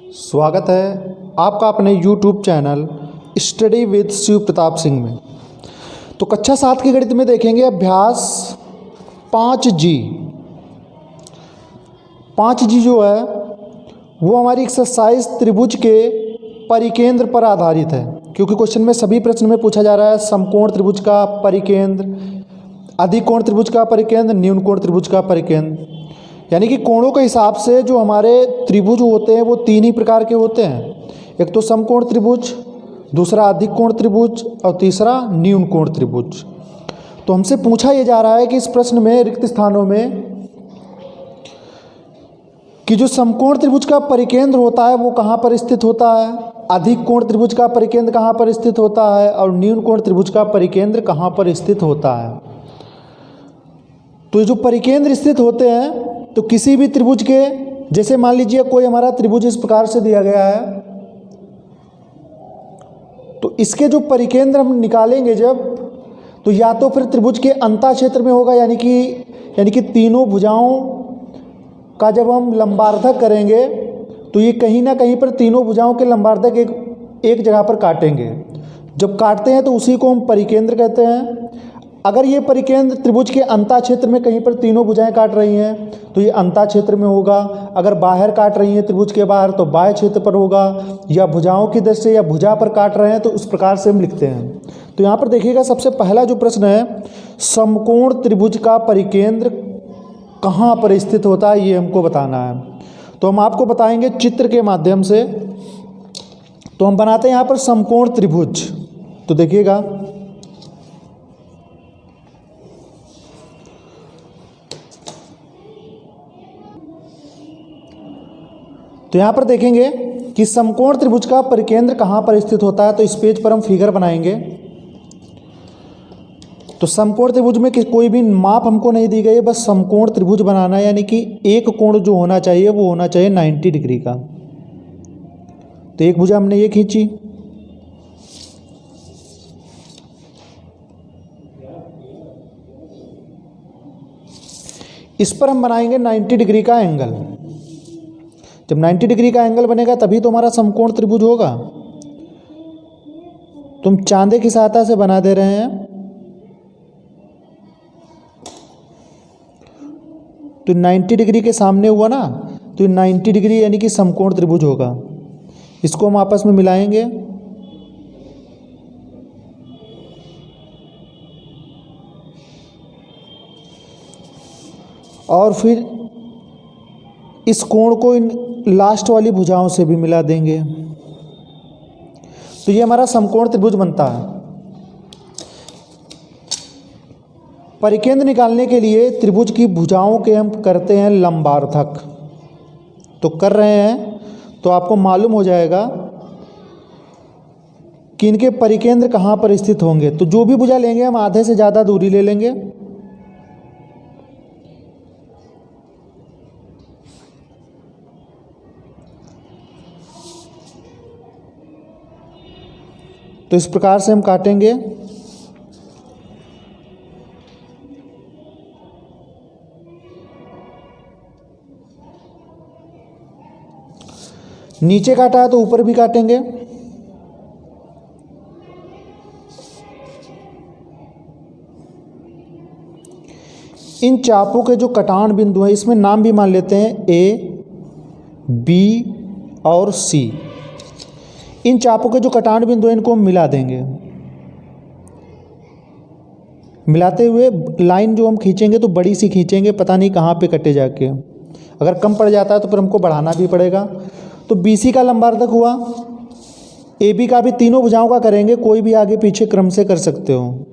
स्वागत है आपका अपने YouTube channel study with Shiv Pratap Singh में। तो कक्षा 7 की गणित में देखेंगे अभ्यास 5G। 5G जो है वो हमारी एक्सरसाइज त्रिभुज के परिकेंद्र पर आधारित है, क्योंकि क्वेश्चन में सभी प्रश्न में पूछा जा रहा है समकोण त्रिभुज का परिकेंद्र, अधिकोण त्रिभुज का परिकेंद्र, न्यून कोण त्रिभुज का परिकेंद्र। यानी कि कोणों के हिसाब से जो हमारे त्रिभुज होते हैं वो तीन ही प्रकार के होते हैं। एक तो समकोण त्रिभुज, दूसरा अधिक कोण त्रिभुज और तीसरा न्यून कोण त्रिभुज। तो हमसे पूछा ये जा रहा है कि इस प्रश्न में रिक्त स्थानों में कि जो समकोण त्रिभुज का परिकेंद्र होता है वो कहाँ पर स्थित होता है, अधिक कोण त्रिभुज का परिकेंद्र कहाँ पर स्थित होता है और न्यून कोण त्रिभुज का परिकेंद्र कहाँ पर स्थित होता है। तो ये जो परिकेंद्र स्थित होते हैं तो किसी भी त्रिभुज के, जैसे मान लीजिए कोई हमारा त्रिभुज इस प्रकार से दिया गया है, तो इसके जो परिकेंद्र हम निकालेंगे जब, तो या तो फिर त्रिभुज के अंतः क्षेत्र में होगा, यानी कि तीनों भुजाओं का जब हम लंबार्धक करेंगे तो ये कहीं ना कहीं पर तीनों भुजाओं के लंबार्धक एक जगह पर काटेंगे। जब काटते हैं तो उसी को हम परिकेंद्र कहते हैं। अगर ये परिकेंद्र त्रिभुज के अंतः क्षेत्र में कहीं पर तीनों भुजाएं काट रही हैं तो ये अंतः क्षेत्र में होगा। अगर बाहर काट रही हैं त्रिभुज के बाहर तो बाह्य क्षेत्र पर होगा, या भुजाओं की दृष्टि से या भुजा पर काट रहे हैं तो उस प्रकार से हम लिखते हैं। तो यहाँ पर देखिएगा सबसे पहला जो प्रश्न है, समकोण त्रिभुज का परिकेंद्र कहाँ पर स्थित होता है ये हमको बताना है। तो हम आपको बताएंगे चित्र के माध्यम से। तो हम बनाते हैं यहाँ पर समकोण त्रिभुज। तो देखिएगा तो यहाँ पर देखेंगे कि समकोण त्रिभुज का परिकेंद्र कहाँ पर स्थित होता है। तो इस पेज पर हम फिगर बनाएंगे। तो समकोण त्रिभुज में कोई भी माप हमको नहीं दी गई है, बस समकोण त्रिभुज बनाना है, यानी कि एक कोण जो होना चाहिए वो होना चाहिए 90 डिग्री का। तो एक भुजा हमने ये खींची, इस पर हम बनाएंगे 90 डिग्री का एंगल। जब 90 डिग्री का एंगल बनेगा तभी तो हमारा समकोण त्रिभुज होगा। तुम चांदे की सहायता से बना दे रहे हैं। तो 90 डिग्री के सामने हुआ ना, तो 90 डिग्री यानी कि समकोण त्रिभुज होगा। इसको हम आपस में मिलाएंगे और फिर इस कोण को इन लास्ट वाली भुजाओं से भी मिला देंगे। तो ये हमारा समकोण त्रिभुज बनता है। परिकेंद्र निकालने के लिए त्रिभुज की भुजाओं के हम करते हैं लंबार्धक। तो कर रहे हैं तो आपको मालूम हो जाएगा कि इनके परिकेंद्र कहाँ पर स्थित होंगे। तो जो भी भुजा लेंगे हम आधे से ज़्यादा दूरी ले लेंगे। तो इस प्रकार से हम काटेंगे। नीचे काटा है तो ऊपर भी काटेंगे। इन चापों के जो कटान बिंदु हैं इसमें नाम भी मान लेते हैं ए, बी और सी। इन चापों के जो कटान बिंदु हैं इनको हम मिला देंगे। मिलाते हुए लाइन जो हम खींचेंगे तो बड़ी सी खींचेंगे, पता नहीं कहाँ पे कटे जाके। अगर कम पड़ जाता है तो फिर हमको बढ़ाना भी पड़ेगा। तो BC का लंबार्धक हुआ, AB का भी तीनों भुजाओं का करेंगे, कोई भी आगे पीछे क्रम से कर सकते हो।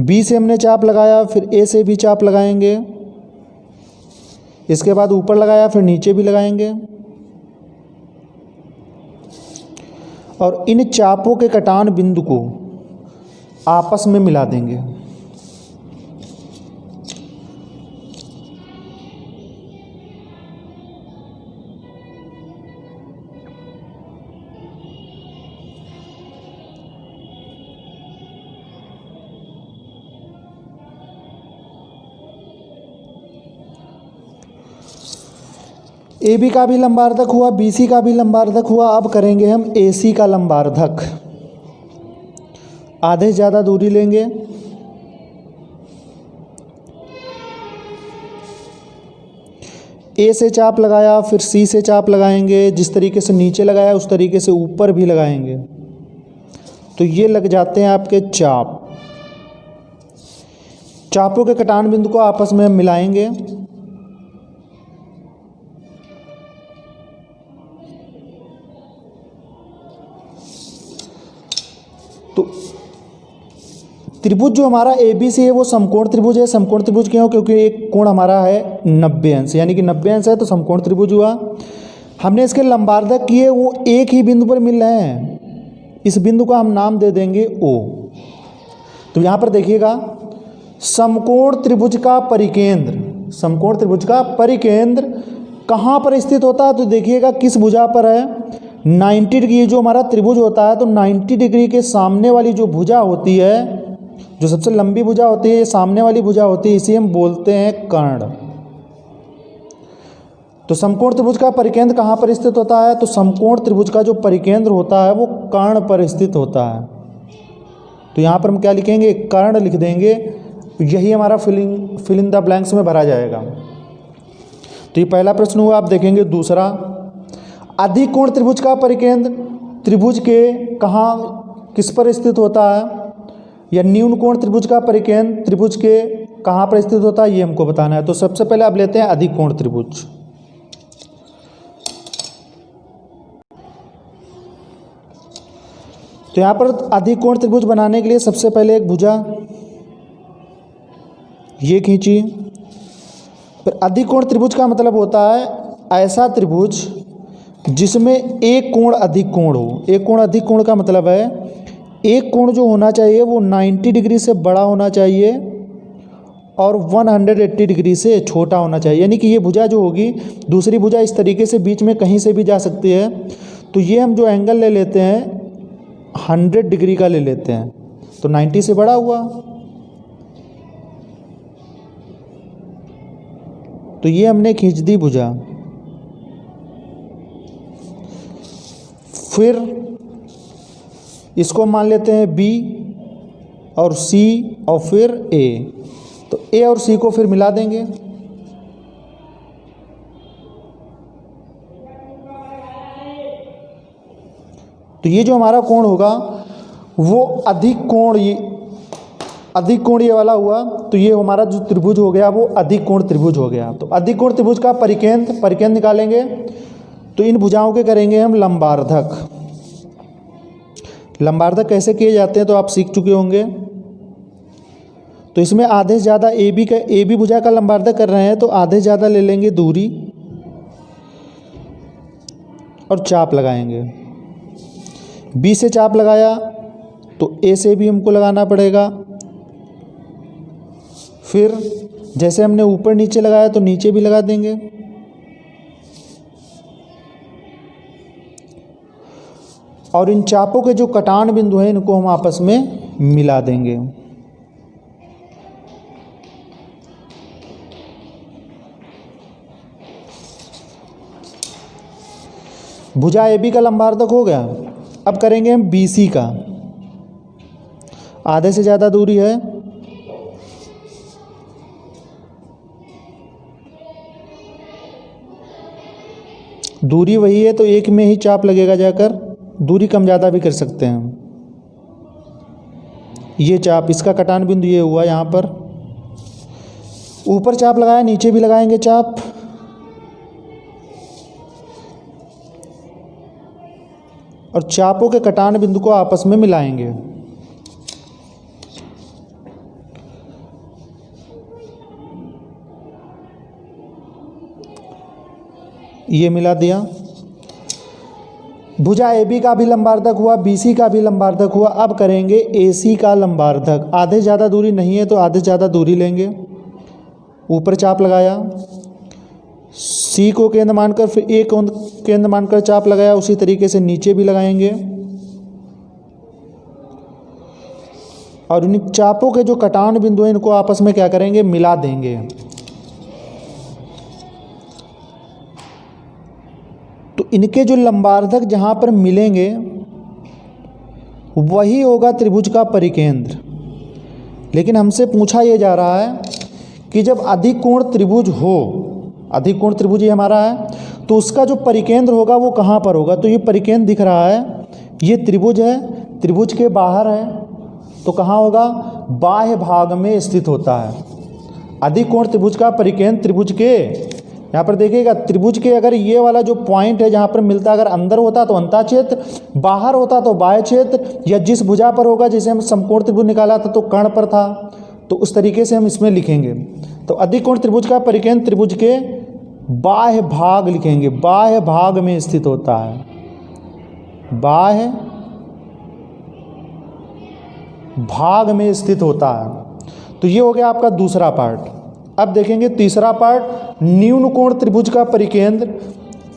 B से हमने चाप लगाया, फिर A से भी चाप लगाएंगे, इसके बाद ऊपर लगाया, फिर नीचे भी लगाएंगे और इन चापों के कटान बिंदु को आपस में मिला देंगे। ए बी का भी लंबार्धक हुआ, बी सी का भी लंबार्धक हुआ। अब करेंगे हम ए सी का लंबार्धक। आधे से ज़्यादा दूरी लेंगे, ए से चाप लगाया, फिर सी से चाप लगाएंगे। जिस तरीके से नीचे लगाया उस तरीके से ऊपर भी लगाएंगे, तो ये लग जाते हैं आपके चाप। चापों के कटान बिंदु को आपस में हम मिलाएंगे। तो त्रिभुज जो हमारा ए बी सी है वो समकोण त्रिभुज है। समकोण त्रिभुज क्यों? क्योंकि एक कोण हमारा है 90 अंश, यानी कि 90 अंश है तो समकोण त्रिभुज हुआ। हमने इसके लंबार्धक किए, वो एक ही बिंदु पर मिल रहे हैं। इस बिंदु का हम नाम दे देंगे ओ। तो यहाँ पर देखिएगा, समकोण त्रिभुज का परिकेंद्र, समकोण त्रिभुज का परिकेंद्र कहाँ पर स्थित होता है? तो देखिएगा किस भुजा पर है, 90 डिग्री। जो हमारा त्रिभुज होता है तो 90 डिग्री के सामने वाली जो भुजा होती है, जो सबसे लंबी भुजा होती है, सामने वाली भुजा होती है, इसे हम बोलते हैं कर्ण। तो समकोण त्रिभुज का परिकेंद्र कहाँ पर स्थित होता है? तो समकोण त्रिभुज का जो परिकेंद्र होता है वो कर्ण पर स्थित होता है। तो यहाँ पर हम क्या लिखेंगे? कर्ण लिख देंगे। यही हमारा फिल इन द ब्लैंक्स में भरा जाएगा। तो ये पहला प्रश्न हुआ। आप देखेंगे दूसरा, अधिकोण त्रिभुज का परिकेंद्र त्रिभुज के कहाँ, किस पर स्थित होता है? या न्यून कोण त्रिभुज का परिकेंद्र त्रिभुज के कहाँ पर स्थित होता है, ये हमको बताना है। तो सबसे पहले आप लेते हैं अधिकोण त्रिभुज। तो यहाँ पर अधिकोण त्रिभुज बनाने के लिए सबसे पहले एक भुजा ये खींची। फिर अधिकोण त्रिभुज का मतलब होता है ऐसा त्रिभुज जिसमें एक कोण अधिक कोण हो। एक कोण अधिक कोण का मतलब है एक कोण जो होना चाहिए वो 90 डिग्री से बड़ा होना चाहिए और 180 डिग्री से छोटा होना चाहिए। यानी कि ये भुजा जो होगी, दूसरी भुजा इस तरीके से बीच में कहीं से भी जा सकती है। तो ये हम जो एंगल ले लेते हैं 100 डिग्री का ले लेते हैं, तो 90 से बड़ा हुआ। तो ये हमने खींच दी भुजा। फिर इसको मान लेते हैं बी और सी और फिर ए। तो ए और सी को फिर मिला देंगे। तो ये जो हमारा कोण होगा वो अधिक कोण, ये अधिक कोण ये वाला हुआ। तो ये हमारा जो त्रिभुज हो गया वो अधिक कोण त्रिभुज हो गया। तो अधिक कोण त्रिभुज का परिकेंद्र निकालेंगे। तो इन भुजाओं के करेंगे हम लंबार्धक। लंबार्धक कैसे किए जाते हैं तो आप सीख चुके होंगे। तो इसमें आधे से ज़्यादा ए बी भुजा का लंबार्धक कर रहे हैं, तो आधे से ज़्यादा ले लेंगे दूरी और चाप लगाएंगे। बी से चाप लगाया तो ए से भी हमको लगाना पड़ेगा। फिर जैसे हमने ऊपर नीचे लगाया तो नीचे भी लगा देंगे। और इन चापों के जो कटान बिंदु हैं इनको हम आपस में मिला देंगे। भुजा ए बी का लंबार्धक हो गया। अब करेंगे हम बी सी का। आधे से ज़्यादा दूरी है, दूरी वही है तो एक में ही चाप लगेगा जाकर। दूरी कम ज़्यादा भी कर सकते हैं। ये चाप, इसका कटान बिंदु ये हुआ। यहाँ पर ऊपर चाप लगाया, नीचे भी लगाएंगे चाप। और चापों के कटान बिंदु को आपस में मिलाएंगे। ये मिला दिया। भुजा ए बी का भी लंबार्धक हुआ, बी सी का भी लंबार्धक हुआ। अब करेंगे ए सी का लंबार्धक। आधे ज़्यादा दूरी नहीं है तो आधे ज़्यादा दूरी लेंगे। ऊपर चाप लगाया, सी को केंद्र मानकर फिर ए को केंद्र मानकर चाप लगाया। उसी तरीके से नीचे भी लगाएंगे। और इन चापों के जो कटान बिंदु हैं इनको आपस में क्या करेंगे? मिला देंगे। इनके जो लंबार्धक जहाँ पर मिलेंगे वही होगा त्रिभुज का परिकेंद्र। लेकिन हमसे पूछा ये जा रहा है कि जब अधिकोण त्रिभुज हो, अधिकोण त्रिभुज ये हमारा है, तो उसका जो परिकेंद्र होगा वो कहाँ पर होगा। तो ये परिकेंद्र दिख रहा है, ये त्रिभुज है, त्रिभुज के बाहर है, तो कहाँ होगा, बाह्य भाग में स्थित होता है। अधिकोण त्रिभुज का परिकेंद्र त्रिभुज के, यहाँ पर देखिएगा त्रिभुज के अगर ये वाला जो पॉइंट है जहाँ पर मिलता, अगर अंदर होता तो अंतः क्षेत्र, बाहर होता तो बाह्य क्षेत्र, या जिस भुजा पर होगा, जैसे हम समकोण त्रिभुज निकाला था तो कर्ण पर था, तो उस तरीके से हम इसमें लिखेंगे। तो अधिकोण त्रिभुज का परिकेंद्र त्रिभुज के बाह्य भाग लिखेंगे, बाह्य भाग में स्थित होता है, बाह्य भाग में स्थित होता है। तो ये हो गया आपका दूसरा पार्ट। अब देखेंगे तीसरा पार्ट, न्यून कोण त्रिभुज का परिकेंद्र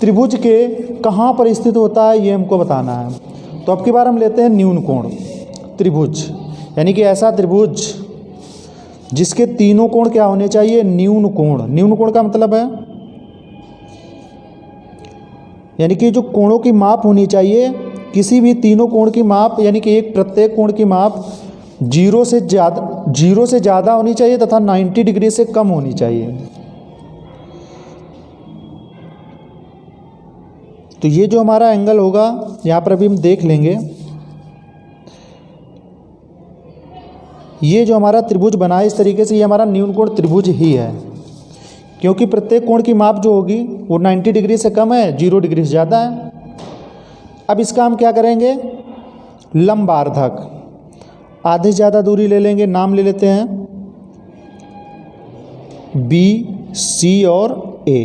त्रिभुज के कहाँ पर स्थित होता है, ये हमको बताना है। तो अब की बार हम लेते हैं न्यून कोण त्रिभुज, यानी कि ऐसा त्रिभुज जिसके तीनों कोण क्या होने चाहिए, न्यून कोण। न्यून कोण का मतलब है यानी कि जो कोणों की माप होनी चाहिए, किसी भी तीनों कोण की माप, यानी कि एक प्रत्येक कोण की माप 0 से ज़्यादा होनी चाहिए तथा 90 डिग्री से कम होनी चाहिए। तो ये जो हमारा एंगल होगा यहाँ पर अभी हम देख लेंगे, ये जो हमारा त्रिभुज बना है इस तरीके से, ये हमारा न्यून कोण त्रिभुज ही है, क्योंकि प्रत्येक कोण की माप जो होगी वो 90 डिग्री से कम है, 0 डिग्री से ज़्यादा है। अब इसका हम क्या करेंगे, लंबार्धक आधे से ज़्यादा दूरी ले लेंगे, नाम ले लेते हैं बी, सी और ए।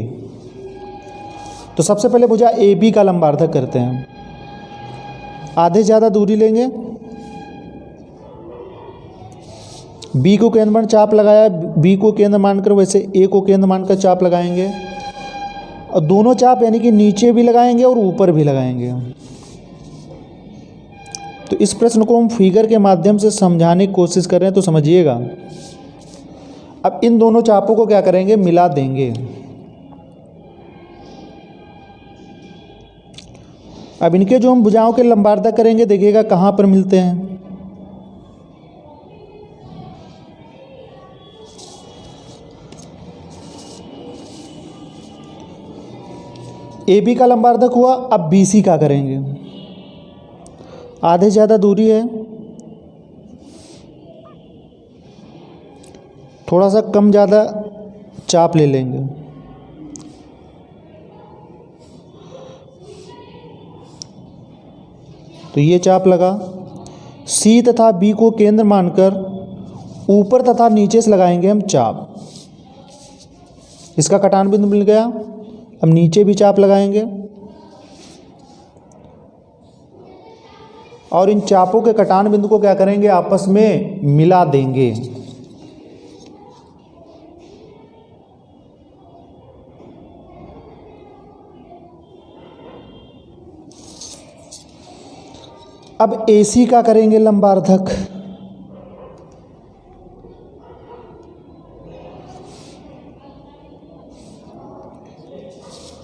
तो सबसे पहले भुजा ए बी का लंबार्धक करते हैं। आधे से ज़्यादा दूरी लेंगे, बी को केंद्र मान चाप लगाया, बी को केंद्र मानकर वैसे ए को केंद्र मानकर चाप लगाएंगे, और दोनों चाप यानी कि नीचे भी लगाएंगे और ऊपर भी लगाएंगे। तो इस प्रश्न को हम फिगर के माध्यम से समझाने की कोशिश कर रहे हैं, तो समझिएगा। अब इन दोनों चापों को क्या करेंगे, मिला देंगे। अब इनके जो हम भुजाओं के लंबार्धक करेंगे, देखिएगा कहाँ पर मिलते हैं। ए बी का लंबार्धक हुआ, अब बी सी का करेंगे। आधे से ज़्यादा दूरी है, थोड़ा सा कम ज़्यादा चाप ले लेंगे। तो ये चाप लगा, सी तथा बी को केंद्र मानकर ऊपर तथा नीचे से लगाएंगे हम चाप। इसका कटान बिंदु मिल गया। अब नीचे भी चाप लगाएंगे और इन चापों के कटान बिंदु को क्या करेंगे, आपस में मिला देंगे। अब AC का करेंगे लंबार्धक।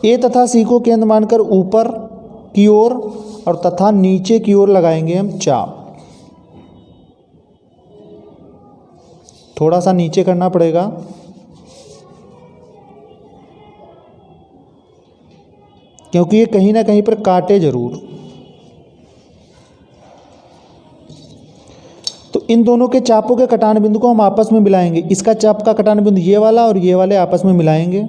ए तथा सी को केंद्र मानकर ऊपर की ओर और तथा नीचे की ओर लगाएंगे हम चाप। थोड़ा सा नीचे करना पड़ेगा, क्योंकि ये कहीं ना कहीं पर काटे जरूर। तो इन दोनों के चापों के कटान बिंदु को हम आपस में मिलाएंगे। इसका चाप का कटान बिंदु ये वाला और ये वाले आपस में मिलाएंगे।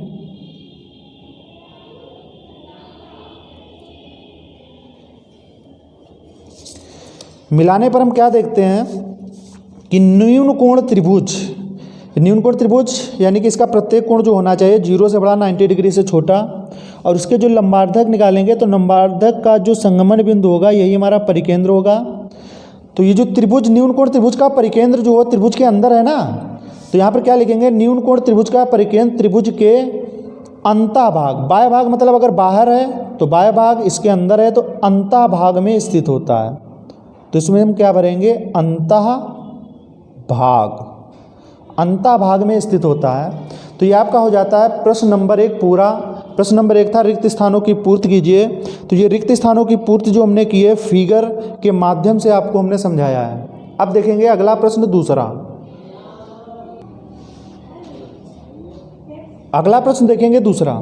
मिलाने पर हम क्या देखते हैं कि न्यून कोण त्रिभुज, न्यून कोण त्रिभुज यानी कि इसका प्रत्येक कोण जो होना चाहिए 0 से बड़ा, 90 डिग्री से छोटा, और उसके जो लंबार्धक निकालेंगे तो लंबार्धक का जो संगमन बिंदु होगा यही हमारा परिकेंद्र होगा। तो ये जो त्रिभुज, न्यून कोण त्रिभुज का परिकेंद्र जो हो त्रिभुज के अंदर है ना, तो यहाँ पर क्या लिखेंगे, न्यून कोण त्रिभुज का परिकेंद्र त्रिभुज के अंतः भाग, बाह्य भाग मतलब अगर बाहर है तो बाह्य भाग, इसके अंदर है तो अंतः भाग में स्थित होता है। तो इसमें हम क्या भरेंगे, अंतः भाग, अंतः भाग में स्थित होता है। तो ये आपका हो जाता है प्रश्न नंबर 1 पूरा। प्रश्न नंबर 1 था रिक्त स्थानों की पूर्ति कीजिए। तो ये रिक्त स्थानों की पूर्ति जो हमने की है फिगर के माध्यम से आपको हमने समझाया है। अब देखेंगे अगला प्रश्न दूसरा। अगला प्रश्न देखेंगे दूसरा।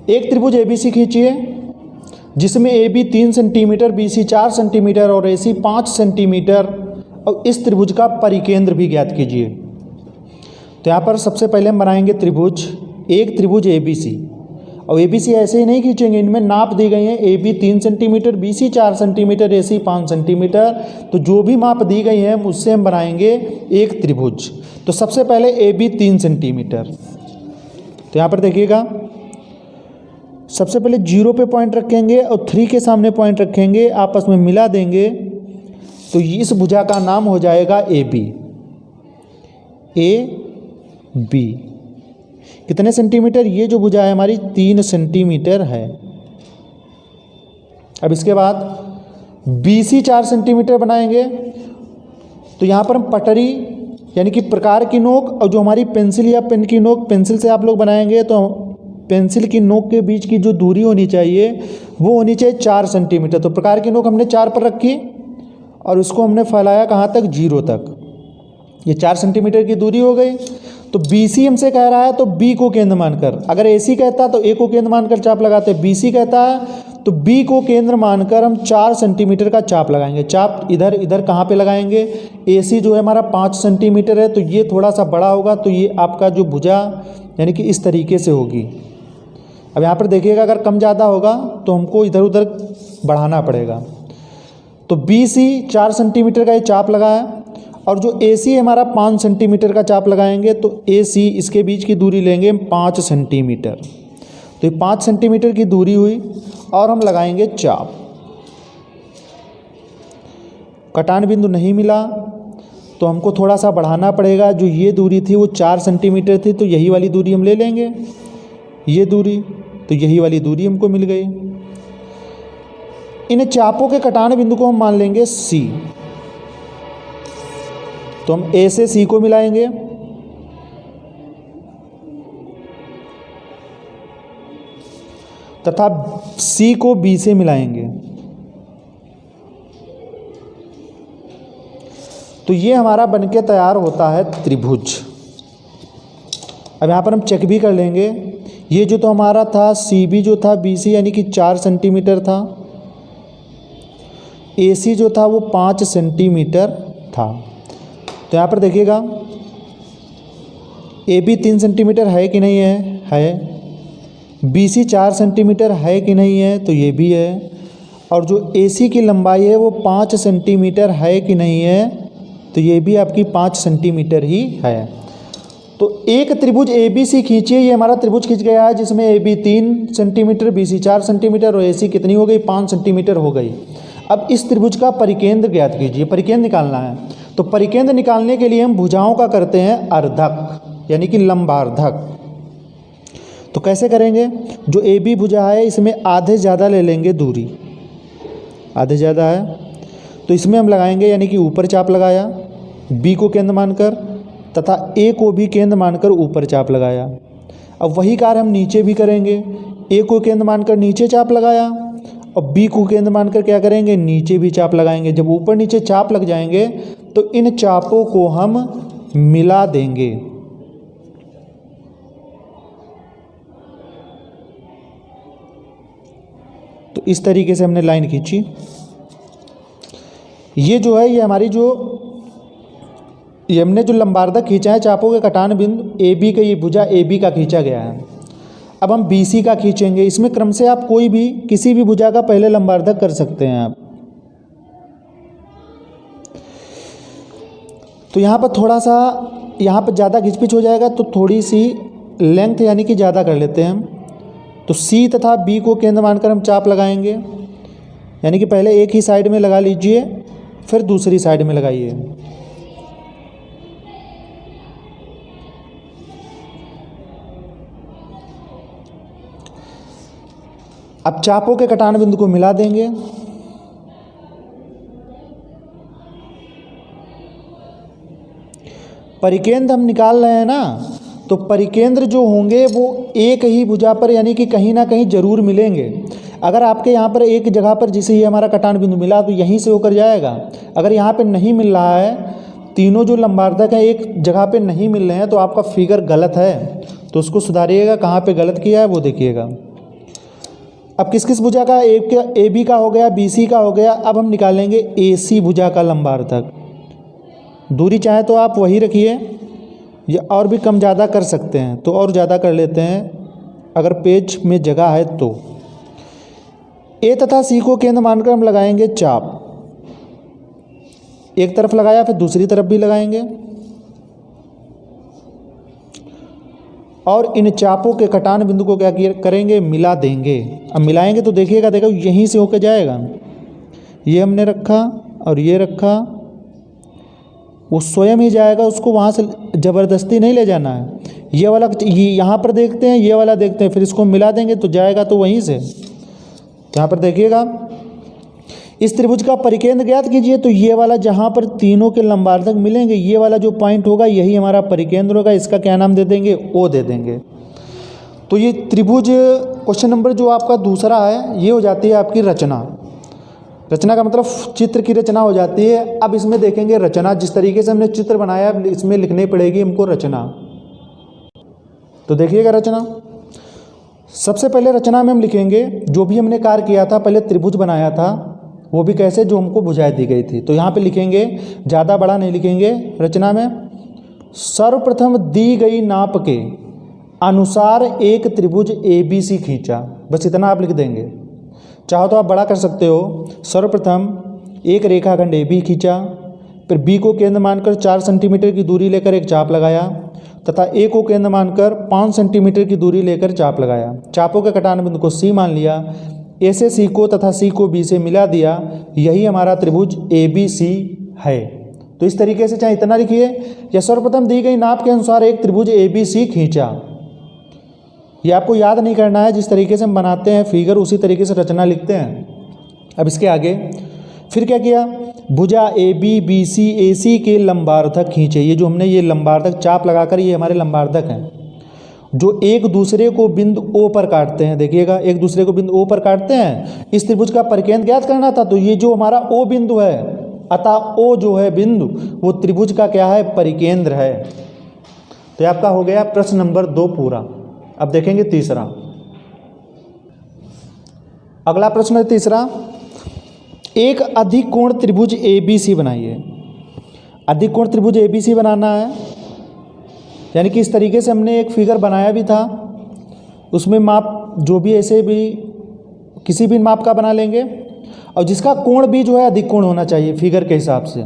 एक त्रिभुज ABC खींचिए जिसमें AB 3 सेंटीमीटर, BC 4 सेंटीमीटर और AC 5 सेंटीमीटर, और इस त्रिभुज का परिकेंद्र भी ज्ञात कीजिए। तो यहाँ पर सबसे पहले हम बनाएंगे त्रिभुज, एक त्रिभुज ABC, और ABC ऐसे ही नहीं खींचेंगे, इनमें नाप दी गई है। AB 3 centimetre, BC 4 centimetre, AC 5 centimetre. तो जो भी माप दी गई है उससे हम बनाएंगे एक त्रिभुज। तो सबसे पहले AB 3 सेंटीमीटर। तो यहाँ पर देखिएगा, सबसे पहले 0 पे पॉइंट रखेंगे और 3 के सामने पॉइंट रखेंगे, आपस में मिला देंगे तो इस भुजा का नाम हो जाएगा AB। AB कितने सेंटीमीटर? ये जो भुजा है हमारी 3 सेंटीमीटर है। अब इसके बाद BC 4 सेंटीमीटर बनाएंगे। तो यहाँ पर हम पटरी यानी कि प्रकार की नोक और जो हमारी पेंसिल या पेन की नोक, पेंसिल से आप लोग बनाएंगे तो पेंसिल की नोक के बीच की जो दूरी होनी चाहिए वो होनी चाहिए 4 सेंटीमीटर। तो प्रकार की नोक हमने 4 पर रखी और उसको हमने फैलाया कहाँ तक? 0 तक। ये 4 सेंटीमीटर की दूरी हो गई। तो BC हमसे कह रहा है तो B को केंद्र मानकर, अगर AC कहता तो A को केंद्र मानकर चाप लगाते, BC कहता है तो B को केंद्र मानकर हम 4 सेंटीमीटर का चाप लगाएंगे। चाप इधर इधर कहाँ पे लगाएंगे? AC जो है हमारा 5 सेंटीमीटर है तो ये थोड़ा सा बड़ा होगा, तो ये आपका जो भुजा यानी कि इस तरीके से होगी। अब यहाँ पर देखिएगा अगर कम ज़्यादा होगा तो हमको इधर उधर बढ़ाना पड़ेगा। तो BC 4 सेंटीमीटर का ये चाप लगाया और जो AC हमारा 5 सेंटीमीटर का चाप लगाएंगे। तो AC इसके बीच की दूरी लेंगे 5 सेंटीमीटर। तो ये 5 सेंटीमीटर की दूरी हुई और हम लगाएंगे चाप। कटान बिंदु नहीं मिला तो हमको थोड़ा सा बढ़ाना पड़ेगा। जो ये दूरी थी वो 4 सेंटीमीटर थी, तो यही वाली दूरी हम ले लेंगे, ये दूरी, तो यही वाली दूरी हमको मिल गई। इन चापों के कटान बिंदु को हम मान लेंगे C। तो हम A से C को मिलाएंगे, तथा C को B से मिलाएंगे। तो ये हमारा बनके तैयार होता है त्रिभुज। अब यहाँ पर हम चेक भी कर लेंगे। ये जो तो हमारा था CB जो था BC यानी कि 4 सेंटीमीटर था, AC जो था वो 5 सेंटीमीटर था। तो यहाँ पर देखिएगा AB 3 सेंटीमीटर है कि नहीं है। BC 4 सेंटीमीटर है कि नहीं है, तो ये भी है। और जो AC की लंबाई है वो 5 सेंटीमीटर है कि नहीं है, तो ये भी आपकी 5 सेंटीमीटर ही है। तो एक त्रिभुज ABC खींचिए। ये हमारा त्रिभुज खींच गया है जिसमें AB 3 सेंटीमीटर, BC 4 सेंटीमीटर और AC कितनी हो गई? 5 सेंटीमीटर हो गई। अब इस त्रिभुज का परिकेंद्र ज्ञात कीजिए। परिकेंद्र निकालना है। तो परिकेंद्र निकालने के लिए हम भुजाओं का करते हैं अर्धक यानी कि लंबार्धक। तो कैसे करेंगे? जो AB भुजा है इसमें आधे ज़्यादा ले लेंगे दूरी, आधे ज़्यादा है तो इसमें हम लगाएंगे यानी कि ऊपर चाप लगाया B को केंद्र मानकर, तथा A को भी केंद्र मानकर ऊपर चाप लगाया। अब वही कार्य हम नीचे भी करेंगे। A को केंद्र मानकर नीचे चाप लगाया और B को केंद्र मानकर क्या करेंगे? नीचे भी चाप लगाएंगे। जब ऊपर नीचे चाप लग जाएंगे तो इन चापों को हम मिला देंगे। तो इस तरीके से हमने लाइन खींची। ये जो है ये हमारी ये हमने जो लंबार्धक खींचा है चापों के कटान बिंदु AB का, ये भुजा AB का खींचा गया है। अब हम BC का खींचेंगे। इसमें क्रम से आप कोई भी किसी भी भुजा का पहले लंबार्धक कर सकते हैं आप। तो यहाँ पर थोड़ा सा यहाँ पर ज़्यादा घिचपिच हो जाएगा तो थोड़ी सी लेंथ यानी कि ज़्यादा कर लेते हैं हम। तो C तथा B को केंद्र मानकर हम चाप लगाएंगे यानी कि पहले एक ही साइड में लगा लीजिए फिर दूसरी साइड में लगाइए। अब चापों के कटान बिंदु को मिला देंगे। परिकेंद्र हम निकाल रहे हैं ना, तो परिकेंद्र जो होंगे वो एक ही भुजा पर यानी कि कहीं ना कहीं जरूर मिलेंगे। अगर आपके यहाँ पर एक जगह पर जिसे ये हमारा कटान बिंदु मिला तो यहीं से होकर जाएगा। अगर यहाँ पे नहीं मिल रहा है, तीनों जो लंबार्धक हैं एक जगह पे नहीं मिल रहे हैं, तो आपका फिगर गलत है, तो उसको सुधारिएगा। कहाँ पे गलत किया है वो देखिएगा। अब किस किस भुजा का, ए बी का हो गया, बी सी का हो गया। अब हम निकालेंगे ए सी भुजा का लंबार्धक। दूरी चाहे तो आप वही रखिए या और भी कम ज़्यादा कर सकते हैं, तो और ज़्यादा कर लेते हैं अगर पेज में जगह है तो। ए तथा सी को केंद्र मानकर हम लगाएंगे चाप। एक तरफ लगाया फिर दूसरी तरफ भी लगाएंगे और इन चापों के कटान बिंदु को क्या करेंगे, मिला देंगे। अब मिलाएंगे तो देखिएगा, देखो यहीं से होकर जाएगा। ये हमने रखा और ये रखा, वो स्वयं ही जाएगा, उसको वहाँ से ज़बरदस्ती नहीं ले जाना है। ये वाला यहाँ पर देखते हैं, ये वाला देखते हैं, फिर इसको मिला देंगे तो जाएगा तो वहीं से। यहाँ पर देखिएगा, इस त्रिभुज का परिकेंद्र ज्ञात कीजिए। तो ये वाला जहाँ पर तीनों के लंबार्धक मिलेंगे, ये वाला जो पॉइंट होगा यही हमारा परिकेंद्र होगा। इसका क्या नाम दे देंगे, ओ दे देंगे। तो ये त्रिभुज क्वेश्चन नंबर जो आपका दूसरा है, ये हो जाती है आपकी रचना। रचना का मतलब चित्र की रचना हो जाती है। अब इसमें देखेंगे रचना, जिस तरीके से हमने चित्र बनाया इसमें लिखनी पड़ेगी हमको रचना। तो देखिएगा रचना, सबसे पहले रचना में हम लिखेंगे जो भी हमने कार्य किया था, पहले त्रिभुज बनाया था, वो भी कैसे, जो हमको भुजाएं दी गई थी। तो यहाँ पे लिखेंगे, ज़्यादा बड़ा नहीं लिखेंगे। रचना में सर्वप्रथम दी गई नाप के अनुसार एक त्रिभुज ABC खींचा, बस इतना आप लिख देंगे। चाहो तो आप बड़ा कर सकते हो। सर्वप्रथम एक रेखाखंड AB खींचा, फिर B को केंद्र मानकर 4 सेंटीमीटर की दूरी लेकर एक चाप लगाया तथा A को केंद्र मानकर 5 सेंटीमीटर की दूरी लेकर चाप लगाया। चापों के कटान बिंदु को C मान लिया, A से C को तथा C को B से मिला दिया। यही हमारा त्रिभुज ABC है। तो इस तरीके से चाहे इतना लिखिए या सर्वप्रथम दी गई नाप के अनुसार एक त्रिभुज ABC खींचा। ये आपको याद नहीं करना है, जिस तरीके से हम बनाते हैं फिगर उसी तरीके से रचना लिखते हैं। अब इसके आगे फिर क्या किया, भुजा AB BC AC के लंबार्धक खींचे। ये जो हमने ये लंबार्धक चाप लगाकर, ये हमारे लंबार्धक हैं जो एक दूसरे को बिंदु O पर काटते हैं। देखिएगा, एक दूसरे को बिंदु O पर काटते हैं। इस त्रिभुज का परिकेंद्र ज्ञात करना था, तो ये जो हमारा O बिंदु है, अतः O जो है बिंदु, वो त्रिभुज का क्या है, परिकेंद्र है। तो आपका हो गया प्रश्न नंबर 2 पूरा। अब देखेंगे तीसरा। अगला प्रश्न है तीसरा, एक अधिक कोण त्रिभुज ABC बनाइए। अधिक कोण त्रिभुज ABC बनाना है, यानी कि इस तरीके से हमने एक फिगर बनाया भी था, उसमें माप जो भी ऐसे भी किसी भी माप का बना लेंगे और जिसका कोण भी जो है अधिक कोण होना चाहिए फिगर के हिसाब से।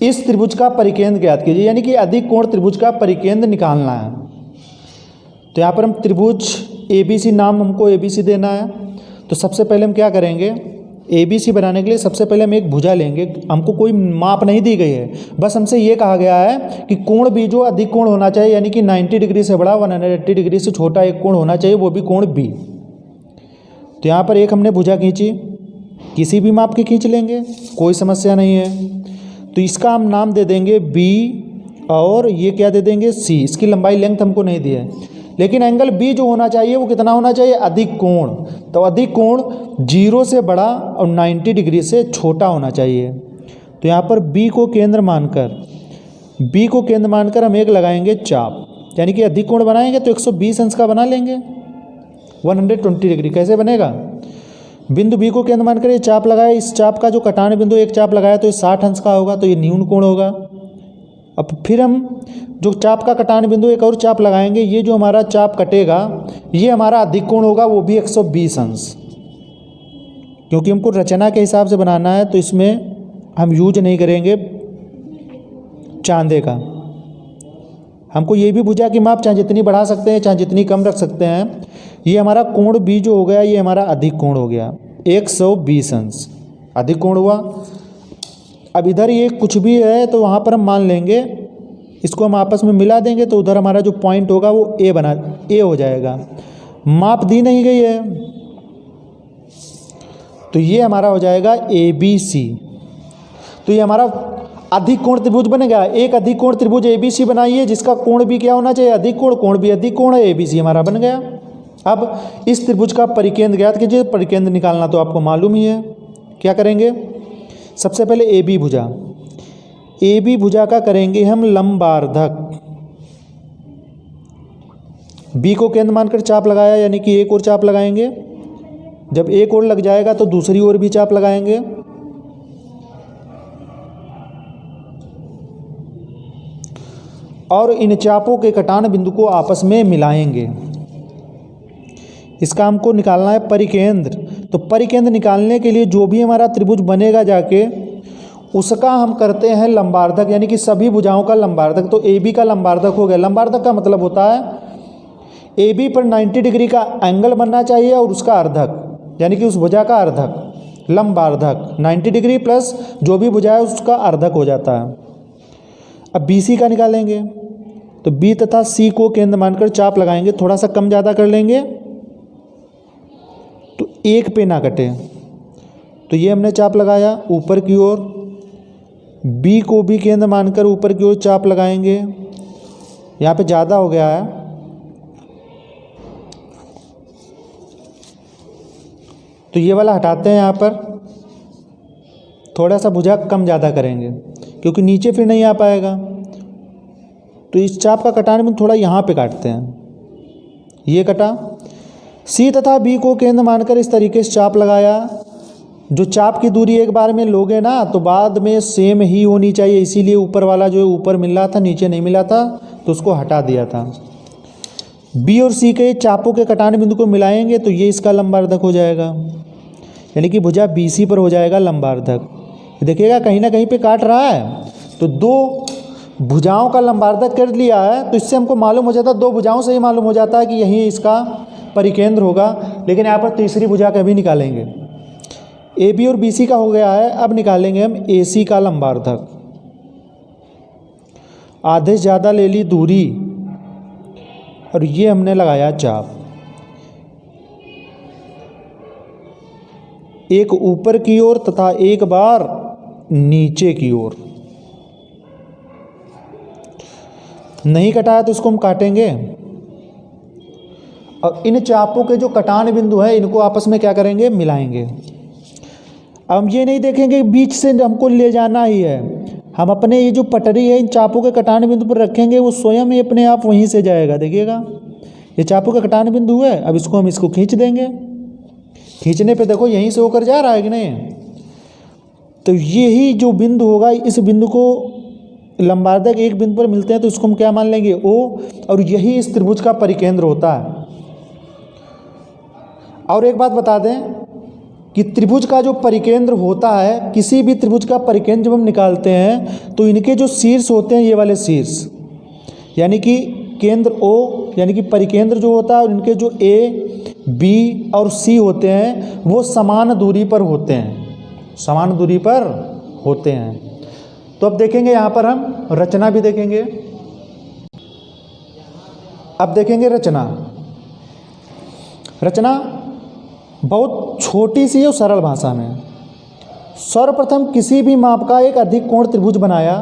इस त्रिभुज का परिकेंद्र ज्ञात कीजिए, यानी कि अधिक कोण त्रिभुज का परिकेंद्र निकालना है। तो यहाँ पर हम त्रिभुज ABC, नाम हमको ABC देना है। तो सबसे पहले हम क्या करेंगे, ABC बनाने के लिए सबसे पहले हम एक भुजा लेंगे। हमको कोई माप नहीं दी गई है, बस हमसे ये कहा गया है कि कोण भी जो अधिक कोण होना चाहिए, यानी कि 90 डिग्री से बड़ा 180 डिग्री से छोटा एक कोण होना चाहिए, वो भी कोण B। तो यहाँ पर एक हमने भुजा खींची, किसी भी माप की खींच लेंगे, कोई समस्या नहीं है। तो इसका हम नाम दे देंगे B और ये क्या दे देंगे C। इसकी लंबाई लेंथ हमको नहीं दी है, लेकिन एंगल B जो होना चाहिए वो कितना होना चाहिए, अधिक कोण। तो अधिक कोण 0 से बड़ा और 90 डिग्री से छोटा होना चाहिए। तो यहाँ पर B को केंद्र मानकर हम एक लगाएंगे चाप, यानी कि अधिक कोण बनाएंगे तो 120 अंश का बना लेंगे, 120 डिग्री। कैसे बनेगा, बिंदु B को केंद्र मानकर ये चाप लगाया, इस चाप का जो कटान बिंदु एक चाप लगाया तो ये 60 अंश का होगा, तो ये न्यून कोण होगा। अब फिर हम जो चाप का कटान बिंदु एक और चाप लगाएंगे, ये जो हमारा चाप कटेगा ये हमारा अधिक कोण होगा, वो भी 120 अंश। क्योंकि हमको रचना के हिसाब से बनाना है तो इसमें हम यूज नहीं करेंगे चांदे का। हमको ये भी भुजा की माप चाहे जितनी बढ़ा सकते हैं चाहे जितनी कम रख सकते हैं। ये हमारा कोण B जो हो गया, ये हमारा अधिक कोण हो गया, 120 अंश अधिक कोण हुआ। अब इधर ये कुछ भी है तो वहाँ पर हम मान लेंगे, इसको हम आपस में मिला देंगे तो उधर हमारा जो पॉइंट होगा वो A हो जाएगा। माप दी नहीं गई है तो ये हमारा हो जाएगा ABC। तो ये हमारा अधिक कोण त्रिभुज बनेगा। एक अधिक कोण त्रिभुज ABC बनाइए जिसका कोण भी क्या होना चाहिए, अधिक कोण भी अधिक कोण है, ABC हमारा बन गया। अब इस त्रिभुज का परिकेंद्र ज्ञात कीजिए। परिकेंद्र निकालना तो आपको मालूम ही है, क्या करेंगे, सबसे पहले AB भुजा, AB भुजा का करेंगे हम लंबार्धक, B को केंद्र मानकर चाप लगाया, यानी कि एक और चाप लगाएंगे। जब एक और लग जाएगा तो दूसरी ओर भी चाप लगाएंगे। और इन चापों के कटान बिंदु को आपस में मिलाएंगे। इसका हमको निकालना है परिकेंद्र। तो परिकेंद्र निकालने के लिए जो भी हमारा त्रिभुज बनेगा जाके उसका हम करते हैं लंबार्धक, यानी कि सभी भुजाओं का लंबार्धक। तो AB का लंबार्धक हो गया। लंबार्धक का मतलब होता है AB पर 90 डिग्री का एंगल बनना चाहिए और उसका अर्धक, यानी कि उस भुजा का अर्धक, लंबार्धक 90 डिग्री प्लस जो भी भुजा है उसका अर्धक हो जाता है। अब BC का निकालेंगे तो B तथा C को केंद्र मानकर चाप लगाएंगे, थोड़ा सा कम ज़्यादा कर लेंगे तो एक पे ना कटे। तो ये हमने चाप लगाया ऊपर की ओर, B को भी केंद्र मानकर ऊपर की ओर चाप लगाएंगे। यहाँ पे ज़्यादा हो गया है, तो ये वाला हटाते हैं। यहाँ पर थोड़ा सा भुजा कम ज़्यादा करेंगे क्योंकि नीचे फिर नहीं आ पाएगा। तो इस चाप का कटान में थोड़ा यहाँ पे काटते हैं, ये कटा। C तथा B को केंद्र मानकर इस तरीके से चाप लगाया। जो चाप की दूरी एक बार में लोगे ना तो बाद में सेम ही होनी चाहिए, इसीलिए ऊपर वाला जो है ऊपर मिल रहा था नीचे नहीं मिला था तो उसको हटा दिया था। B और C के चापों के कटान बिंदु को मिलाएंगे तो ये इसका लंबार्धक हो जाएगा, यानी कि भुजा BC पर हो जाएगा लंबार्धक। देखिएगा कहीं ना कहीं पे काट रहा है, तो दो भुजाओं का लंबार्धक कर लिया है। तो इससे हमको मालूम हो जाता है, दो भुजाओं से ही मालूम हो जाता है कि यही इसका परिकेंद्र होगा। लेकिन यहाँ पर तीसरी भुजा का भी निकालेंगे। AB और BC का हो गया है, अब निकालेंगे हम AC का लंबार्धक। आधे से ज़्यादा ले ली दूरी और ये हमने लगाया चाप, एक ऊपर की ओर तथा एक बार नीचे की ओर। नहीं कटाया तो इसको हम काटेंगे और इन चापों के जो कटान बिंदु है इनको आपस में क्या करेंगे, मिलाएंगे। अब हम ये नहीं देखेंगे बीच से हमको ले जाना ही है, हम अपने ये जो पटरी है इन चापों के कटान बिंदु पर रखेंगे, वो स्वयं ही अपने आप वहीं से जाएगा। देखिएगा ये चापों का कटान बिंदु है, अब इसको हम इसको खींच देंगे। खींचने पे देखो यहीं से होकर जा रहा है कि नहीं। तो यही जो बिंदु होगा, इस बिंदु को लंबार्धक एक बिंदु पर मिलते हैं तो इसको हम क्या मान लेंगे, O, और यही इस त्रिभुज का परिकेंद्र होता है। और एक बात बता दें कि त्रिभुज का जो परिकेंद्र होता है, किसी भी त्रिभुज का परिकेंद्र जब हम निकालते हैं तो इनके जो शीर्ष होते हैं, ये वाले शीर्ष, यानी कि केंद्र O, यानी कि परिकेंद्र जो होता है, और इनके जो A, B और C होते हैं वो समान दूरी पर होते हैं, समान दूरी पर होते हैं। तो अब देखेंगे यहाँ पर हम रचना भी देखेंगे। अब देखेंगे रचना। रचना बहुत छोटी सी है और सरल भाषा में। सर्वप्रथम किसी भी माप का एक अधिक कोण त्रिभुज बनाया,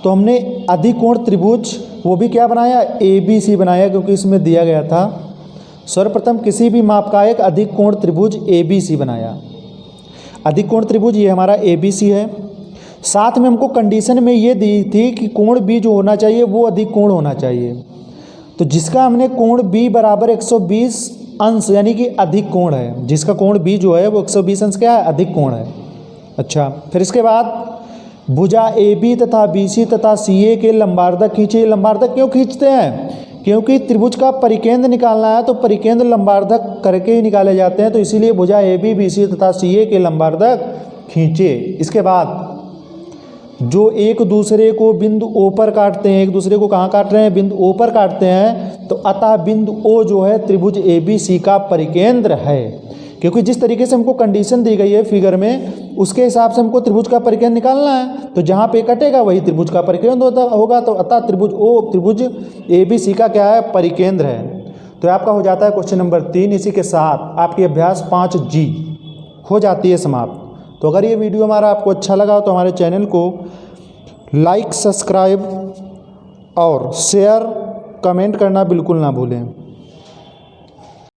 तो हमने अधिक कोण त्रिभुज वो भी क्या बनाया, ABC बनाया, क्योंकि इसमें दिया गया था। सर्वप्रथम किसी भी माप का एक अधिक कोण त्रिभुज ABC बनाया। अधिक कोण त्रिभुज ये हमारा ABC है। साथ में हमको कंडीशन में ये दी थी कि कोण B जो होना चाहिए वो अधिक कोण होना चाहिए। तो जिसका हमने कोण B बराबर 120 अंश यानी कि अधिक कोण है, जिसका कोण B जो है वो 120 अंश क्या है, अधिक कोण है। अच्छा, फिर इसके बाद भुजा AB तथा BC तथा CA के लंबार्धक खींचे। लंबार्धक क्यों खींचते हैं, क्योंकि त्रिभुज का परिकेंद्र निकालना है तो परिकेंद्र लंबार्धक करके ही निकाले जाते हैं। तो इसीलिए भुजा AB, BC तथा CA के लंबार्धक खींचे। इसके बाद जो एक दूसरे को बिंदु O पर काटते हैं, एक दूसरे को कहाँ काट रहे हैं, बिंदु O पर काटते हैं, तो अतः बिंदु O जो है त्रिभुज ABC का परिकेंद्र है। क्योंकि जिस तरीके से हमको कंडीशन दी गई है फिगर में, उसके हिसाब से हमको त्रिभुज का परिकेंद्र निकालना है। तो जहाँ पे कटेगा वही त्रिभुज का परिकेंद्र होगा। तो अतः त्रिभुज O त्रिभुज ABC का क्या है, परिकेंद्र है। तो आपका हो जाता है क्वेश्चन नंबर 3। इसी के साथ आपकी अभ्यास 5G हो जाती है समाप्त। तो अगर ये वीडियो हमारा आपको अच्छा लगा हो तो हमारे चैनल को लाइक, सब्सक्राइब और शेयर, कमेंट करना बिल्कुल ना भूलें।